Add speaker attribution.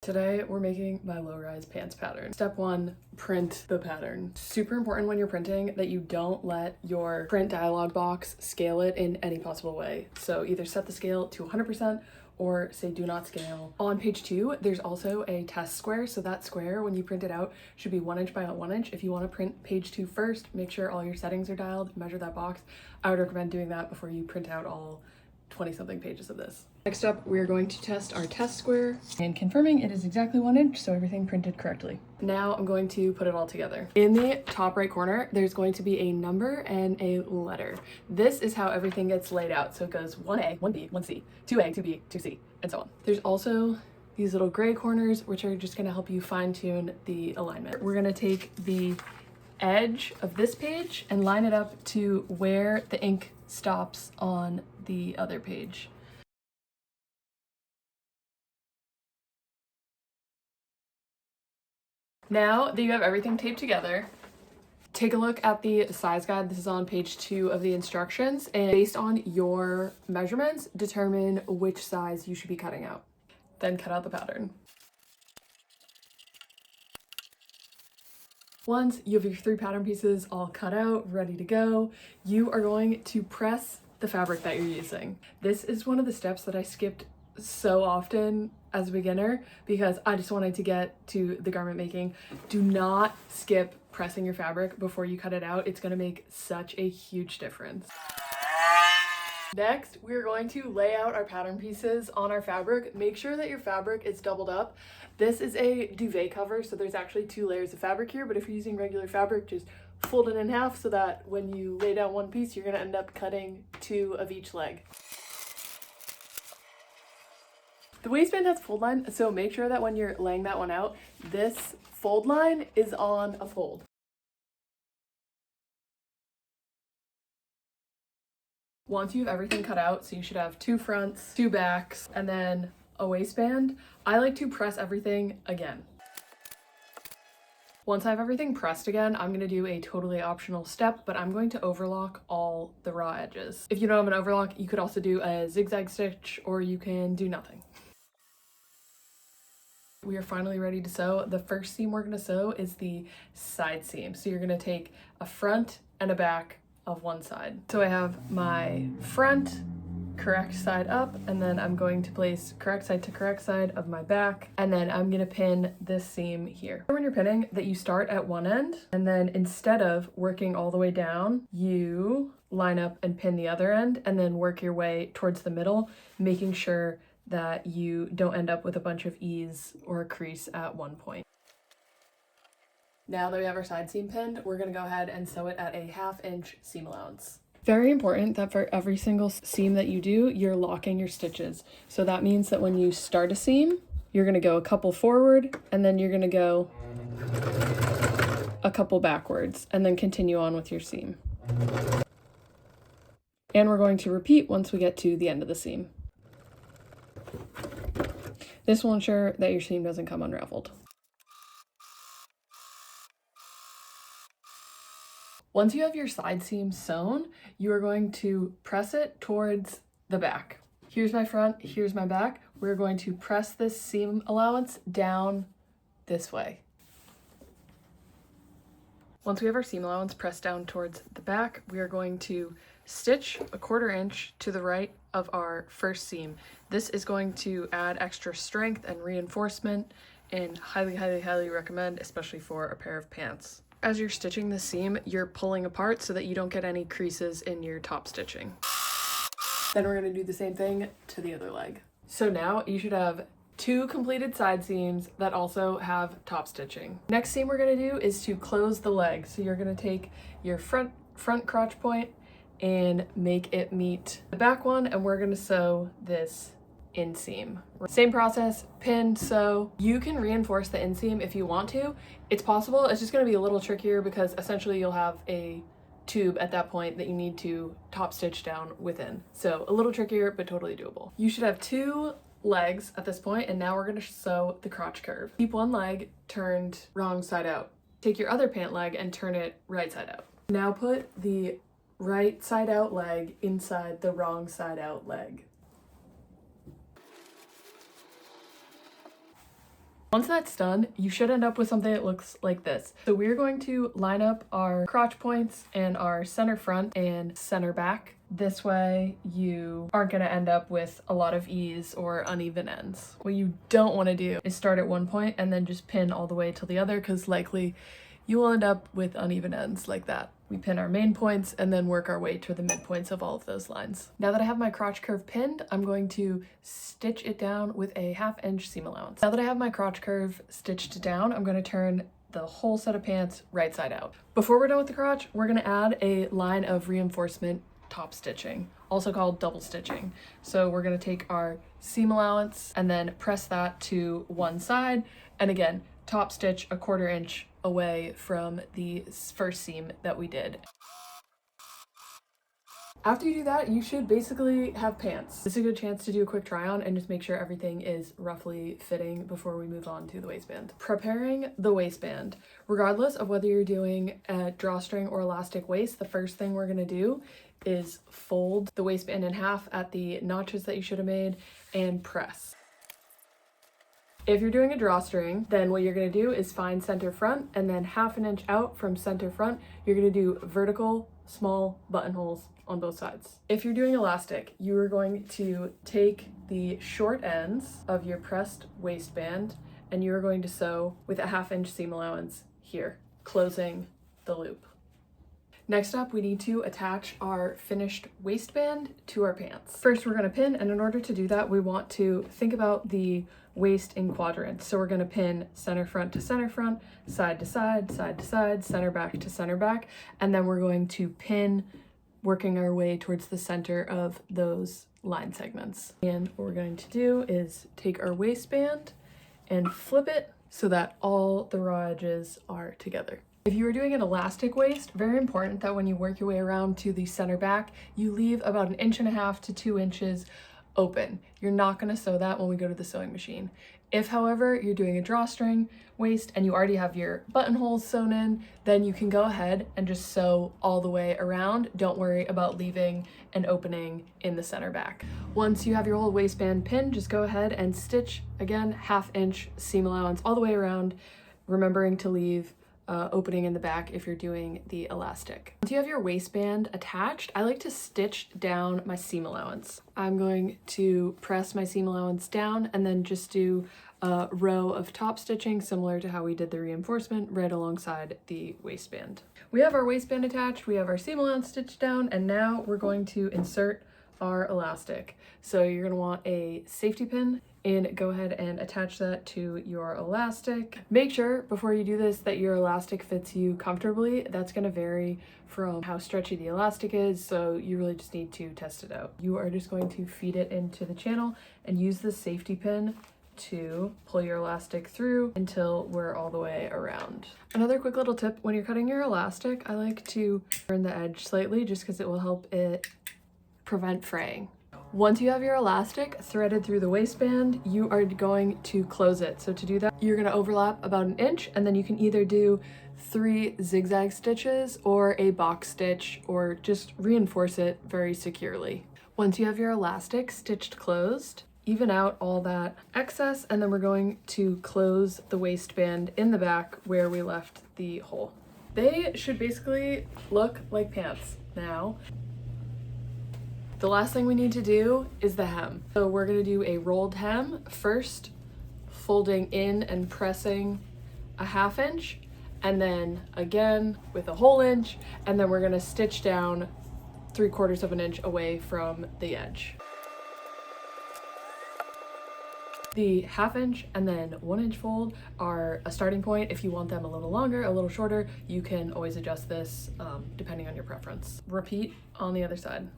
Speaker 1: Today we're making my low-rise pants pattern. Step 1, print the pattern. Super important when you're printing that you don't let your print dialog box scale it in any possible way. So either set the scale to 100% or say do not scale. On page 2, there's also a test square. So that square, when you print it out, should be 1 inch by 1 inch. If you want to print page 2 first, make sure all your settings are dialed, measure that box. I would recommend doing that before you print out all 20-something pages of this. Next up, we're going to test our test square and confirming it is exactly 1 inch, so everything printed correctly. Now I'm going to put it all together. In the top right corner, there's going to be a number and a letter. This is how everything gets laid out. So it goes 1A, 1B, 1C, 2A, 2B, 2C, and so on. There's also these little gray corners, which are just gonna help you fine tune the alignment. We're gonna take the edge of this page and line it up to where the ink stops on the other page. Now that you have everything taped together, take a look at the size guide. This is on page 2 of the instructions, and based on your measurements, determine which size you should be cutting out. Then cut out the pattern. Once you have your 3 pattern pieces all cut out, ready to go, you are going to press the fabric that you're using. This is one of the steps that I skipped so often as a beginner because I just wanted to get to the garment making. Do not skip pressing your fabric before you cut it out. It's going to make such a huge difference. Next, we're going to lay out our pattern pieces on our fabric. Make sure that your fabric is doubled up. This is a duvet cover, so there's actually 2 layers of fabric here, but if you're using regular fabric, just fold it in half so that when you lay down one piece, you're going to end up cutting 2 of each leg. The waistband has a fold line, so make sure that when you're laying that one out, this fold line is on a fold. Once you have everything cut out, so you should have 2 fronts, 2 backs, and then a waistband, I like to press everything again. Once I have everything pressed again, I'm going to do a totally optional step, but I'm going to overlock all the raw edges. If you don't have an overlock, you could also do a zigzag stitch, or you can do nothing. We are finally ready to sew. The first seam we're going to sew is the side seam. So you're going to take a front and a back of one side. So I have my front correct side up, and then I'm going to place correct side to correct side of my back, and then I'm going to pin this seam here. When you're pinning, that you start at one end, and then instead of working all the way down, you line up and pin the other end, and then work your way towards the middle, making sure that you don't end up with a bunch of ease or a crease at one point. Now that we have our side seam pinned, we're going to go ahead and sew it at a 1/2 inch seam allowance. Very important that for every single seam that you do, you're locking your stitches. So that means that when you start a seam, you're going to go a couple forward, and then you're going to go a couple backwards, and then continue on with your seam. And we're going to repeat once we get to the end of the seam. This will ensure that your seam doesn't come unraveled. Once you have your side seam sewn, you are going to press it towards the back. Here's my front, here's my back. We're going to press this seam allowance down this way. Once we have our seam allowance pressed down towards the back, we are going to stitch a 1/4 inch to the right of our first seam. This is going to add extra strength and reinforcement, and highly recommend, especially for a pair of pants. As you're stitching the seam, you're pulling apart so that you don't get any creases in your top stitching. Then we're going to do the same thing to the other leg. So now you should have 2 completed side seams that also have top stitching. Next seam we're going to do is to close the leg. So you're going to take your front crotch point and make it meet the back one, and we're going to sew this inseam. Same process, pin, sew. You can reinforce the inseam if you want to. It's possible. It's just going to be a little trickier because essentially you'll have a tube at that point that you need to top stitch down within. So a little trickier, but totally doable. You should have 2 legs at this point, and now we're going to sew the crotch curve. Keep one leg turned wrong side out. Take your other pant leg and turn it right side out. Now put the right side out leg inside the wrong side out leg. Once that's done, you should end up with something that looks like this. So we're going to line up our crotch points and our center front and center back. This way you aren't going to end up with a lot of ease or uneven ends. What you don't want to do is start at one point and then just pin all the way till the other, because likely you will end up with uneven ends like that. We pin our main points and then work our way to the midpoints of all of those lines. Now that I have my crotch curve pinned, I'm going to stitch it down with a 1/2 inch seam allowance. Now that I have my crotch curve stitched down, I'm going to turn the whole set of pants right side out. Before we're done with the crotch, we're going to add a line of reinforcement top stitching, also called double stitching. So we're going to take our seam allowance and then press that to one side, and again top stitch a 1/4 inch away from the first seam that we did. After you do that, you should basically have pants. This is a good chance to do a quick try on and just make sure everything is roughly fitting before we move on to the waistband. Preparing the waistband. Regardless of whether you're doing a drawstring or elastic waist, the first thing we're gonna do is fold the waistband in half at the notches that you should have made and press. If you're doing a drawstring, then what you're going to do is find center front, and then 1/2 inch out from center front, you're going to do vertical small buttonholes on both sides. If you're doing elastic, you are going to take the short ends of your pressed waistband and you're going to sew with a 1/2 inch seam allowance here, closing the loop. Next up, we need to attach our finished waistband to our pants. First, we're going to pin, and in order to do that, we want to think about the waist in quadrants. So we're going to pin center front to center front, side to side, side to side, center back to center back, and then we're going to pin, working our way towards the center of those line segments. And what we're going to do is take our waistband and flip it so that all the raw edges are together. If you are doing an elastic waist, very important that when you work your way around to the center back, you leave about 1.5 to 2 inches open. You're not going to sew that when we go to the sewing machine. If, however, you're doing a drawstring waist and you already have your buttonholes sewn in, then you can go ahead and just sew all the way around. Don't worry about leaving an opening in the center back. Once you have your whole waistband pinned, just go ahead and stitch, again, 1/2 inch seam allowance all the way around, remembering to leave opening in the back if you're doing the elastic. Once you have your waistband attached, I like to stitch down my seam allowance. I'm going to press my seam allowance down and then just do a row of top stitching similar to how we did the reinforcement right alongside the waistband. We have our waistband attached, we have our seam allowance stitched down, and now we're going to insert our elastic. So you're going to want a safety pin and go ahead and attach that to your elastic. Make sure before you do this that your elastic fits you comfortably. That's going to vary from how stretchy the elastic is, so you really just need to test it out. You are just going to feed it into the channel and use the safety pin to pull your elastic through until we're all the way around. Another quick little tip, when you're cutting your elastic, I like to turn the edge slightly just because it will help it prevent fraying. Once you have your elastic threaded through the waistband, you are going to close it. So to do that, you're going to overlap about 1 inch, and then you can either do 3 zigzag stitches or a box stitch, or just reinforce it very securely. Once you have your elastic stitched closed, even out all that excess, and then we're going to close the waistband in the back where we left the hole. They should basically look like pants now. The last thing we need to do is the hem. So we're gonna do a rolled hem, first folding in and pressing a 1/2 inch, and then again with a whole inch, and then we're gonna stitch down 3/4 of an inch away from the edge. The 1/2 inch and then 1 inch fold are a starting point. If you want them a little longer, a little shorter, you can always adjust this depending on your preference. Repeat on the other side.